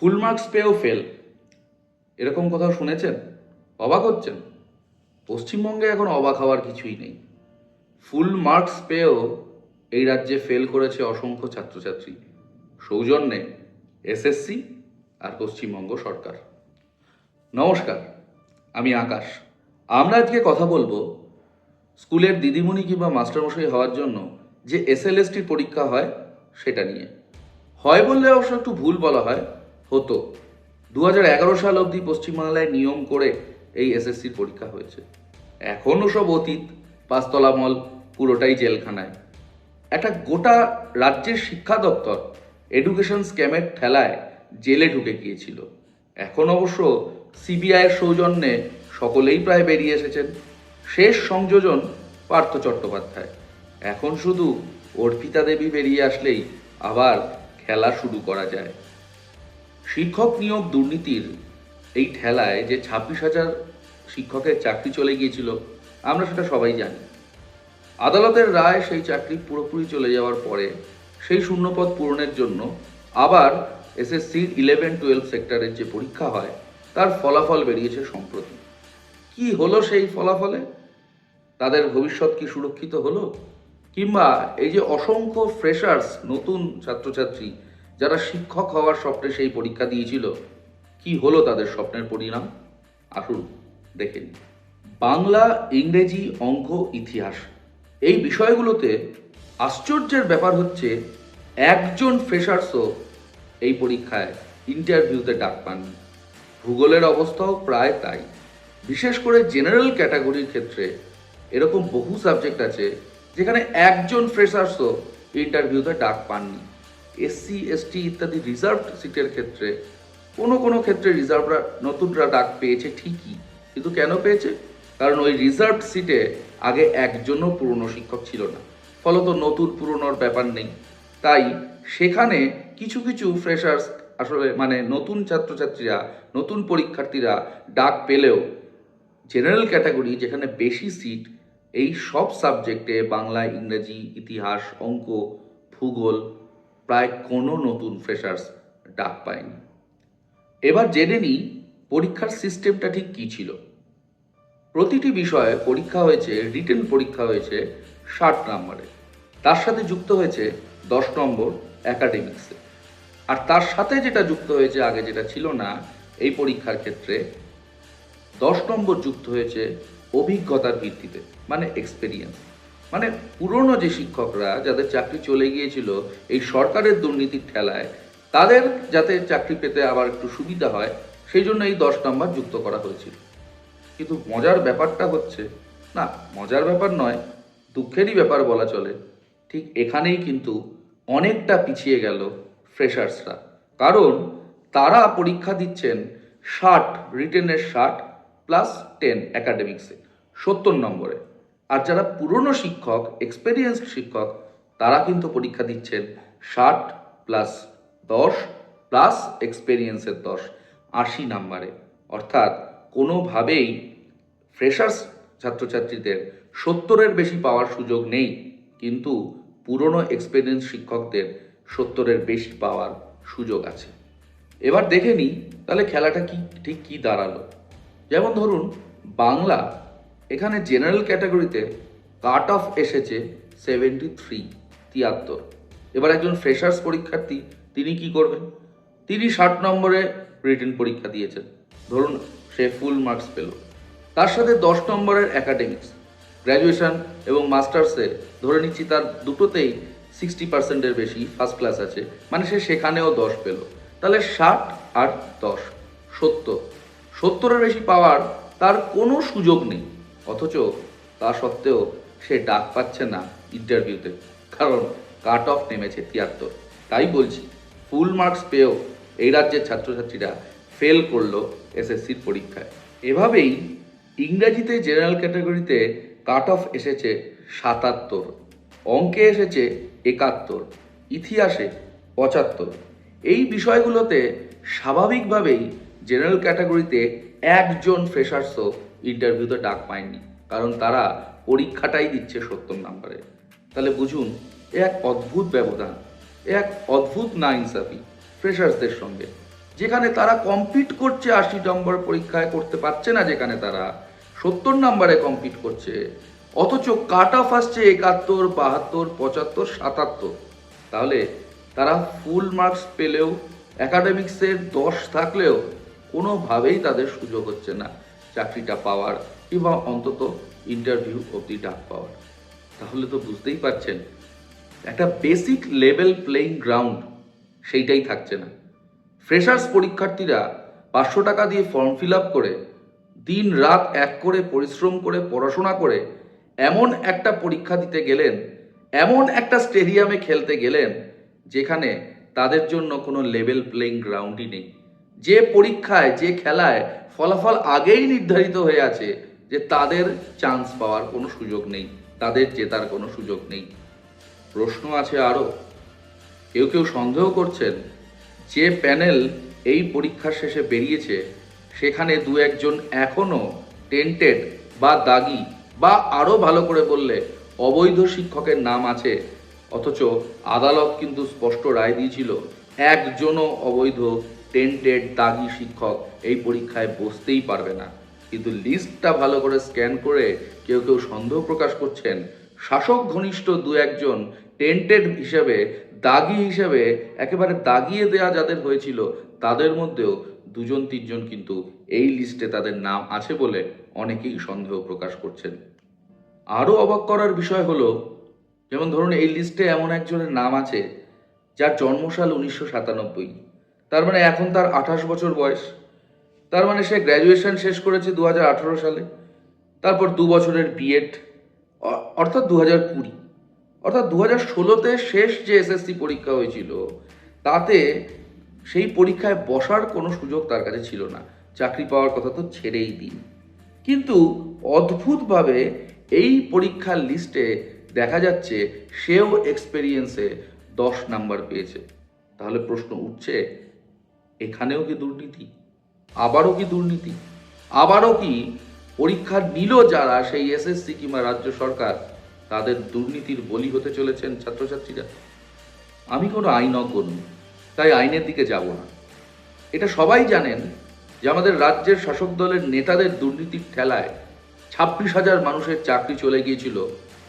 Full marks পেয়েও fail, এরকম কোথাও শুনেছেন? অবাক হচ্ছেন? পশ্চিমবঙ্গে এখন অবাক হওয়ার কিছুই নেই। ফুল মার্কস পেয়েও এই রাজ্যে ফেল করেছে অসংখ্য ছাত্রছাত্রী, সৌজন্যে এসএসসি আর পশ্চিমবঙ্গ সরকার। নমস্কার, আমি আকাশ। আমরা আজকে কথা বলবো স্কুলের দিদিমণি কিংবা মাস্টারমশাই হওয়ার জন্য যে এসএলএসটির পরীক্ষা হয় সেটা নিয়ে। হয় বললে অবশ্য একটু ভুল বলা হয়, হতো। 2011 সাল অবধি পশ্চিমবাংলায় নিয়ম করে এই এসএসসির পরীক্ষা হয়েছে। এখনও সব অতীত, পাঁচতলা মল পুরোটাই জেলখানায়। একটা গোটা রাজ্যের শিক্ষা দপ্তর এডুকেশন স্ক্যামের ঠেলায় জেলে ঢুকে গিয়েছিল। এখন অবশ্য সিবিআইয়ের সৌজন্যে সকলেই প্রায় বেরিয়ে এসেছেন। শেষ সংযোজন পার্থ চট্টোপাধ্যায়। এখন শুধু অর্পিতা দেবী বেরিয়ে আসলেই আবার খেলা শুরু করা যায়। শিক্ষক নিয়োগ দুর্নীতির এই ঠেলায় যে 26,000 শিক্ষকের চাকরি চলে গিয়েছিল, আমরা সেটা সবাই জানি। আদালতের রায় সেই চাকরি পুরোপুরি চলে যাওয়ার পরে সেই শূন্যপদ পূরণের জন্য আবার এসএসসির 11-12 সেক্টরের যে পরীক্ষা হয় তার ফলাফল বেরিয়েছে সম্প্রতি। কি হলো সেই ফলাফলে? তাদের ভবিষ্যৎ কি সুরক্ষিত হলো? কিংবা এই যে অসংখ্য ফ্রেশার্স, নতুন ছাত্রছাত্রী যারা শিক্ষক হওয়ার স্বপ্নে সেই পরীক্ষা দিয়েছিল, কি হলো তাদের স্বপ্নের পরিণাম? আসুন দেখে নিই। বাংলা, ইংরেজি, অঙ্ক, ইতিহাস এই বিষয়গুলোতে আশ্চর্যের ব্যাপার হচ্ছে একজন ফ্রেশার্সও এই পরীক্ষায় ইন্টারভিউতে ডাক পাননি। ভূগোলের অবস্থাও প্রায় তাই। বিশেষ করে জেনারেল ক্যাটাগরির ক্ষেত্রে এরকম বহু সাবজেক্ট আছে যেখানে একজন ফ্রেশার্সও ইন্টারভিউতে ডাক পাননি। এসসি, এসটি ইত্যাদি রিজার্ভড সিটের ক্ষেত্রে কোনো কোনো ক্ষেত্রে রিজার্ভরা, নতুনরা ডাক পেয়েছে ঠিকই, কিন্তু কেন পেয়েছে? কারণ ওই রিজার্ভড সিটে আগে একজনও পুরনো শিক্ষক ছিল না, ফলত নতুন পুরনোর ব্যাপার নেই। তাই সেখানে কিছু কিছু ফ্রেশার্স, আসলে মানে নতুন ছাত্রছাত্রীরা, নতুন পরীক্ষার্থীরা ডাক পেলেও জেনারেল ক্যাটাগরি যেখানে বেশি সিট, এই সব সাবজেক্টে বাংলা, ইংরেজি, ইতিহাস, অঙ্ক, ভূগোল প্রায় কোনো নতুন ফ্রেশার্স ডাক পায়নি। এবার জেনে নিই পরীক্ষার সিস্টেমটা ঠিক কী ছিল। প্রতিটি বিষয়ে পরীক্ষা হয়েছে, রিটেন পরীক্ষা হয়েছে 60 নম্বরে। তার সাথে যুক্ত হয়েছে 10 নম্বর অ্যাকাডেমিক্সে। আর তার সাথে যেটা যুক্ত হয়েছে, আগে যেটা ছিল না এই পরীক্ষার ক্ষেত্রে, 10 নম্বর যুক্ত হয়েছে অভিজ্ঞতার ভিত্তিতে, মানে এক্সপেরিয়েন্স। মানে পুরনো যে শিক্ষকরা যাদের চাকরি চলে গিয়েছিল এই সরকারের দুর্নীতির ঠেলায়, তাদের যাতে চাকরি পেতে আবার একটু সুবিধা হয় সেই জন্য এই 10 নম্বর যুক্ত করা হয়েছিল। কিন্তু মজার ব্যাপারটা হচ্ছে, না মজার ব্যাপার নয়, দুঃখেরই ব্যাপার বলা চলে, ঠিক এখানেই কিন্তু অনেকটা পিছিয়ে গেল ফ্রেশার্সরা। কারণ তারা পরীক্ষা দিচ্ছেন 60, রিটেনের 60 প্লাস 10 অ্যাকাডেমিক্সে 70 নম্বরে। আর যারা পুরনো শিক্ষক, এক্সপেরিয়েন্সড শিক্ষক, তারা কিন্তু পরীক্ষা দিচ্ছেন 60 প্লাস 10 প্লাস এক্সপেরিয়েন্সের 10, 80 নম্বরে। অর্থাৎ কোনোভাবেই ফ্রেশার্স ছাত্রছাত্রীদের 70-এর বেশি পাওয়ার সুযোগ নেই, কিন্তু পুরনো এক্সপেরিয়েন্স শিক্ষকদের 70-এর বেশি পাওয়ার সুযোগ আছে। এবার দেখে নিই তাহলে খেলাটা ঠিক কী দাঁড়ালো। যেমন ধরুন বাংলা, এখানে জেনারেল ক্যাটাগরিতে কাট অফ এসেছে 73, 73। এবার একজন ফ্রেশার্স পরীক্ষার্থী তিনি কি করবেন? তিনি 60 নম্বরে রিটেন পরীক্ষা দিয়েছেন, ধরুন সে ফুল মার্কস পেল। তার সাথে 10 নম্বরের অ্যাকাডেমিক্স, গ্র্যাজুয়েশন এবং মাস্টার্সে ধরে নিচ্ছি তার দুটোতেই 60%-এর বেশি ফার্স্ট ক্লাস আছে, মানে সে সেখানেও 10 পেল। তাহলে 60 আর 10, 70। 70-এর বেশি পাওয়ার তার কোনো সুযোগ নেই, অথচ তা সত্ত্বেও সে ডাক পাচ্ছে না ইন্টারভিউতে, কারণ কাট অফ নেমেছে 73। তাই বলছি, ফুল মার্কস পেয়েও এই রাজ্যের ছাত্রছাত্রীরা ফেল করলো এসএসসির পরীক্ষায়। এভাবেই ইংরাজিতে জেনারেল ক্যাটাগরিতে কাট অফ এসেছে 77, অঙ্কে এসেছে 71, ইতিহাসে 75। এই বিষয়গুলোতে স্বাভাবিকভাবেই জেনারেল ক্যাটাগরিতে একজন ফ্রেশার্সও ইন্টারভিউতে ডাক পায়নি, কারণ তারা পরীক্ষাটাই দিচ্ছে 70 নম্বরে। তাহলে বুঝুন এ এক অদ্ভুত ব্যবধান, এ এক অদ্ভুত নাইনসাফি ফ্রেশার্সদের সঙ্গে। যেখানে তারা কম্পিট করছে 80 নম্বর পরীক্ষায় করতে পারছে না, যেখানে তারা 70 নম্বরে কম্পিট করছে, অথচ কাট অফ আসছে 71, 72, 75, 77। তাহলে তারা ফুল মার্কস পেলেও, অ্যাকাডেমিক্সের 10 থাকলেও কোনোভাবেই তাদের সুযোগ হচ্ছে না চাকরিটা পাওয়ার কিংবা অন্তত ইন্টারভিউ অবধি ডাক পাওয়ার। তাহলে তো বুঝতেই পারছেন একটা বেসিক লেভেল প্লেইং গ্রাউন্ড সেইটাই থাকছে না। ফ্রেশার্স পরীক্ষার্থীরা 500 টাকা দিয়ে ফর্ম ফিল আপ করে দিন রাত এক করে পরিশ্রম করে পড়াশোনা করে এমন একটা পরীক্ষা দিতে গেলেন, এমন একটা স্টেডিয়ামে খেলতে গেলেন যেখানে তাদের জন্য কোনো লেভেল প্লেইং গ্রাউন্ডই নেই। যে পরীক্ষায়, যে খেলায় ফলাফল আগেই নির্ধারিত হয়ে আছে যে তাদের চান্স পাওয়ার কোনো সুযোগ নেই, তাদের জেতার কোনো সুযোগ নেই। প্রশ্ন আছে আরও। কেউ কেউ সন্দেহ করছেন যে প্যানেল এই পরীক্ষার শেষে বেরিয়েছে সেখানে দু একজন এখনও টেন্টেড বা দাগি বা আরও ভালো করে বললে অবৈধ শিক্ষকের নাম আছে, অথচ আদালত কিন্তু স্পষ্ট রায় দিয়েছিল একজনও অবৈধ টেন্টেড দাগি শিক্ষক এই পরীক্ষায় বসতেই পারবে না। কিন্তু লিস্টটা ভালো করে স্ক্যান করে কেউ কেউ সন্দেহ প্রকাশ করছেন শাসক ঘনিষ্ঠ দু একজন টেন্টেড হিসেবে, দাগি হিসেবে একেবারে দাগিয়ে দেয়া যাদের হয়েছিল তাদের মধ্যেও 2-3 জন কিন্তু এই লিস্টে তাদের নাম আছে বলে অনেকেই সন্দেহ প্রকাশ করছেন। আরও অবাক করার বিষয় হলো, যেমন ধরুন এই লিস্টে এমন একজনের নাম আছে যার জন্মসাল 1997, তার মানে এখন তার 28 বছর বয়স। তার মানে সে গ্র্যাজুয়েশন শেষ করেছে 2018 সালে, তারপর 2 বছরের বিএড, অর্থাৎ 2020, অর্থাৎ 2016-তে শেষ যে এসএসসি পরীক্ষা হয়েছিল তাতে সেই পরীক্ষায় বসার কোনো সুযোগ তার কাছে ছিল না, চাকরি পাওয়ার কথা তো ছেড়েই দিন। কিন্তু অদ্ভুতভাবে এই পরীক্ষার লিস্টে দেখা যাচ্ছে সেও এক্সপেরিয়েন্সে 10 নাম্বার পেয়েছে। তাহলে প্রশ্ন উঠছে, এখানেও কি দুর্নীতি? আবারও কি দুর্নীতি? আবারও কি পরীক্ষা নিল যারা, সেই এসএসসি কিংবা রাজ্য সরকার, তাদের দুর্নীতির বলি হতে চলেছেন ছাত্রছাত্রীরা? আমি কোনো আইনজ্ঞ নই, তাই আইনের দিকে যাব না। এটা সবাই জানেন যে আমাদের রাজ্যের শাসক দলের নেতাদের দুর্নীতির ঠেলায় 26,000 মানুষের চাকরি চলে গিয়েছিল।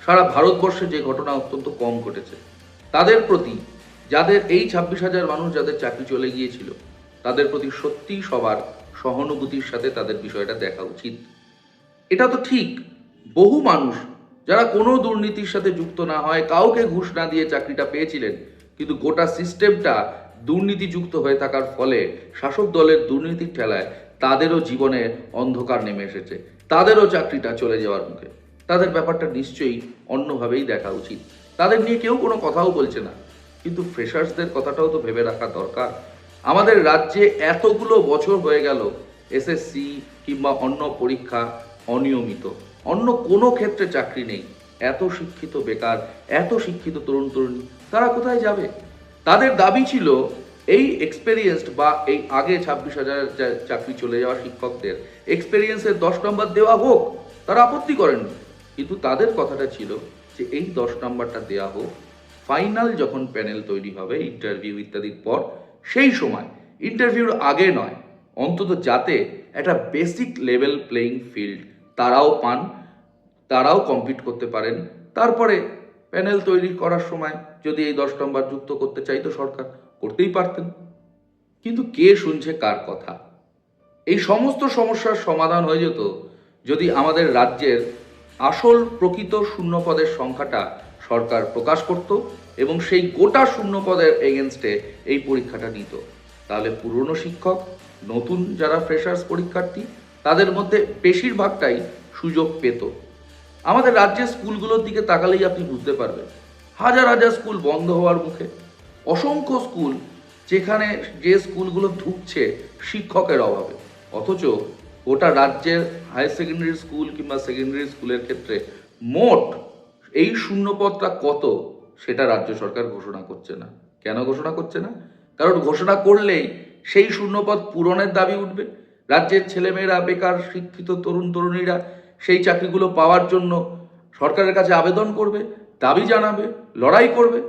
সারা ভারতবর্ষে যে ঘটনা অত্যন্ত কম ঘটেছে। তাদের প্রতি, যাদের এই 26,000 মানুষ যাদের চাকরি চলে গিয়েছিল, তাদের প্রতি সত্যিই সবার সহানুভূতির সাথে তাদের বিষয়টা দেখা উচিত। এটা তো ঠিক, বহু মানুষ যারা কোনো দুর্নীতির সাথে যুক্ত না হয়, কাউকে ঘুষ না দিয়ে চাকরিটা পেয়েছিলেন, কিন্তু গোটা সিস্টেমটা দুর্নীতিযুক্ত হয়ে থাকার ফলে শাসক দলের দুর্নীতির ঠেলায় তাদেরও জীবনে অন্ধকার নেমে এসেছে, তাদেরও চাকরিটা চলে যাওয়ার মুখে। তাদের ব্যাপারটা নিশ্চয়ই অন্যভাবেই দেখা উচিত। তাদের নিয়ে কেউ কোনো কথাও বলছে না, কিন্তু ফ্রেশার্সদের কথাটাও তো ভেবে রাখা দরকার। আমাদের রাজ্যে এতগুলো বছর হয়ে গেল এসএসসি কিংবা অন্য পরীক্ষা অনিয়মিত, অন্য কোনো ক্ষেত্রে চাকরি নেই। এত শিক্ষিত বেকার, এত শিক্ষিত তরুণ তরুণী, তারা কোথায় যাবে? তাদের দাবি ছিল এই এক্সপেরিয়েন্সড বা এই আগে 26,000 চাকরি চলে যাওয়া শিক্ষকদের এক্সপেরিয়েন্সের 10 নম্বর দেওয়া হোক, তারা আপত্তি করেননি। কিন্তু তাদের কথাটা ছিল যে এই 10 নম্বরটা দেওয়া হোক ফাইনাল যখন প্যানেল তৈরি হবে ইন্টারভিউ ইত্যাদির পর, সেই সময়, ইন্টারভিউর আগে নয়, অন্তত যাতে একটা বেসিক লেভেল প্লেইং ফিল্ড তারাও পান, তারাও কম্পিট করতে পারেন। তারপরে প্যানেল তৈরি করার সময় যদি এই 10 নম্বর যুক্ত করতে চাইতো সরকার, করতেই পারতেন। কিন্তু কে শুনছে কার কথা? এই সমস্ত সমস্যার সমাধান হয়ে যেত যদি আমাদের রাজ্যের আসল প্রকৃত শূন্যপদের সংখ্যাটা সরকার প্রকাশ করত এবং সেই গোটা শূন্যপদের এগেনস্টে এই পরীক্ষাটা নিত। তাহলে পুরনো শিক্ষক, নতুন যারা ফ্রেশার্স পরীক্ষার্থী, তাদের মধ্যে বেশিরভাগটাই সুযোগ পেত। আমাদের রাজ্যের স্কুলগুলোর দিকে তাকালেই আপনি বুঝতে পারবেন, হাজার হাজার স্কুল বন্ধ হওয়ার মুখে। অসংখ্য স্কুল, যেখানে যে স্কুলগুলো ধুঁকছে শিক্ষকের অভাবে, অথচ গোটা রাজ্যের হায়ার সেকেন্ডারি স্কুল কিংবা সেকেন্ডারি স্কুলের ক্ষেত্রে মোট এই শূন্যপদটা কত সেটা রাজ্য সরকার ঘোষণা করছে না। কেন ঘোষণা করছে না? কারণ ঘোষণা করলেই সেই শূন্যপদ পূরণের দাবি উঠবে। রাজ্যের ছেলেমেয়েরা, বেকার শিক্ষিত তরুণ তরুণীরা সেই চাকরিগুলো পাওয়ার জন্য সরকারের কাছে আবেদন করবে, দাবি জানাবে, লড়াই করবে।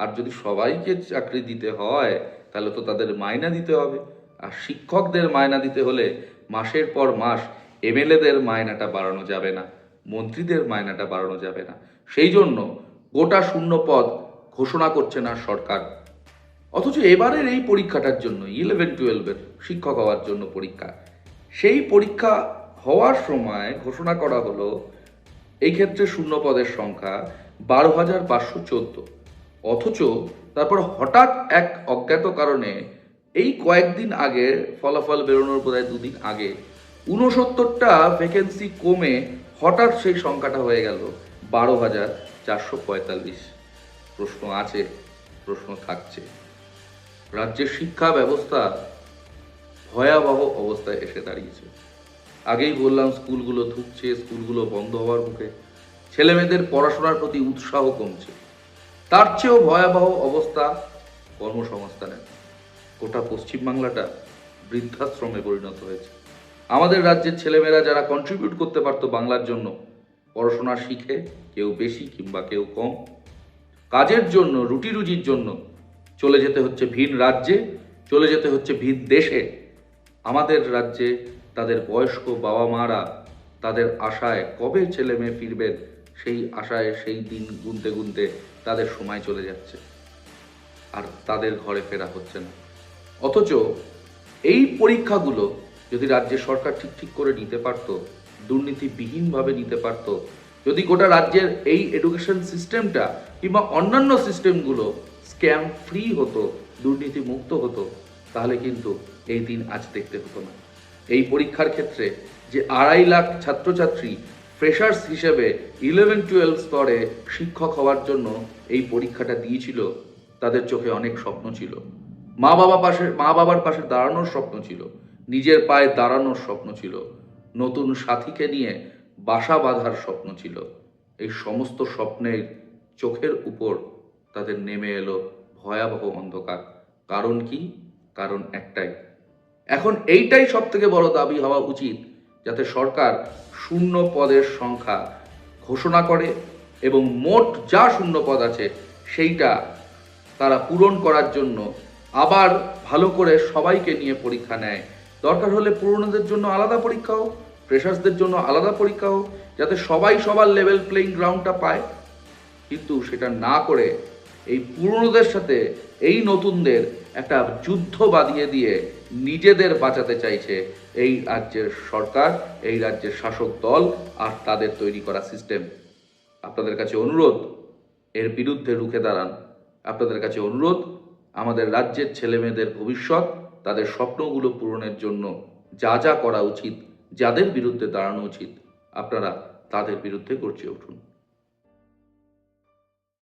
আর যদি সবাইকে চাকরি দিতে হয় তাহলে তো তাদের মাইনা দিতে হবে, আর শিক্ষকদের মায়না দিতে হলে মাসের পর মাস এমএলএদের মায়নাটা বাড়ানো যাবে না, মন্ত্রীদের মায়নাটা বাড়ানো যাবে না। সেই জন্য গোটা শূন্য পদ ঘোষণা করছে না সরকার। অথচ এবারের এই পরীক্ষাটার জন্য 11-12-এর শিক্ষক হওয়ার জন্য পরীক্ষা, সেই পরীক্ষা হওয়ার সময় ঘোষণা করা হলো এই ক্ষেত্রে শূন্য পদের সংখ্যা 12,514। অথচ তারপর হঠাৎ এক অজ্ঞাত কারণে এই কয়েকদিন আগে, ফলাফল বেরোনোর বোধহয় 2 দিন আগে, 69টা ভ্যাকেন্সি কমে হঠাৎ সেই সংখ্যাটা হয়ে গেল 12,445। প্রশ্ন আছে, প্রশ্ন থাকছে। রাজ্যের শিক্ষা ব্যবস্থা ভয়াবহ অবস্থায় এসে দাঁড়িয়েছে। আগেই বললাম স্কুলগুলো ধুঁকছে, স্কুলগুলো বন্ধ হওয়ার মুখে, ছেলেমেয়েদের পড়াশোনার প্রতি উৎসাহ কমছে। তার চেয়েও ভয়াবহ অবস্থা কর্মসংস্থানের। গোটা পশ্চিমবাংলাটা বৃদ্ধাশ্রমে পরিণত হয়েছে। আমাদের রাজ্যের ছেলেমেয়েরা যারা কন্ট্রিবিউট করতে পারতো বাংলার জন্য, পড়াশোনা শিখে কেউ বেশি কিংবা কেউ কম, কাজের জন্য, রুটি রুজির জন্য চলে যেতে হচ্ছে ভিন রাজ্যে, চলে যেতে হচ্ছে ভিন দেশে। আমাদের রাজ্যে তাদের বয়স্ক বাবা মারা তাদের আশায় কবে ছেলে মেয়ে ফিরবেন, সেই আশায় সেই দিন গুনতে গুনতে তাদের সময় চলে যাচ্ছে, আর তাদের ঘরে ফেরা হচ্ছে না। অথচ এই পরীক্ষাগুলো যদি রাজ্যের সরকার ঠিক করে নিতে পারত, দুর্নীতিবিহীনভাবে নিতে পারত, যদি গোটা রাজ্যের এই এডুকেশন সিস্টেমটা কিংবা অন্যান্য সিস্টেমগুলো স্ক্যাম ফ্রি হতো, দুর্নীতি মুক্ত হতো, তাহলে কিন্তু এই দিন আজ দেখতে হতো না। এই পরীক্ষার ক্ষেত্রে যে 2.5 লাখ ছাত্রছাত্রী ফ্রেশার্স হিসেবে 11-12 স্তরে শিক্ষক হওয়ার জন্য এই পরীক্ষাটা দিয়েছিল, তাদের চোখে অনেক স্বপ্ন ছিল। মা বাবার পাশে দাঁড়ানোর স্বপ্ন ছিল, নিজের পায়ে দাঁড়ানোর স্বপ্ন ছিল, নতুন সাথীকে নিয়ে বাসা বাঁধার স্বপ্ন ছিল। এই সমস্ত স্বপ্নের চোখের উপর তাদের নেমে এলো ভয়াবহ অন্ধকার। কারণ কি? কারণ একটাই, এখন এইটাই সব থেকে বড় দাবি হওয়া উচিত, যাতে সরকার শূন্য পদের সংখ্যা ঘোষণা করে এবং মোট যা শূন্য পদ আছে সেইটা তারা পূরণ করার জন্য আবার ভালো করে সবাইকে নিয়ে পরীক্ষা নেয়। দরকার হলে পুরনোদের জন্য আলাদা পরীক্ষা হোক, ফ্রেশার্সদের জন্য আলাদা পরীক্ষা হোক, যাতে সবাই সবার লেভেল প্লেইং গ্রাউন্ডটা পায়। কিন্তু সেটা না করে এই পুরনোদের সাথে এই নতুনদের একটা যুদ্ধ বাঁধিয়ে দিয়ে নিজেদের বাঁচাতে চাইছে এই রাজ্যের সরকার, এই রাজ্যের শাসক দল আর তাদের তৈরি করা সিস্টেম। আপনাদের কাছে অনুরোধ, এর বিরুদ্ধে রুখে দাঁড়ান। আপনাদের কাছে অনুরোধ, আমাদের রাজ্যের ছেলেমেয়েদের ভবিষ্যৎ, তাদের স্বপ্নগুলো পূরণের জন্য যা যা করা উচিত, যাদের বিরুদ্ধে দাঁড়ানো উচিত, আপনারা তাদের বিরুদ্ধে গর্জে উঠুন।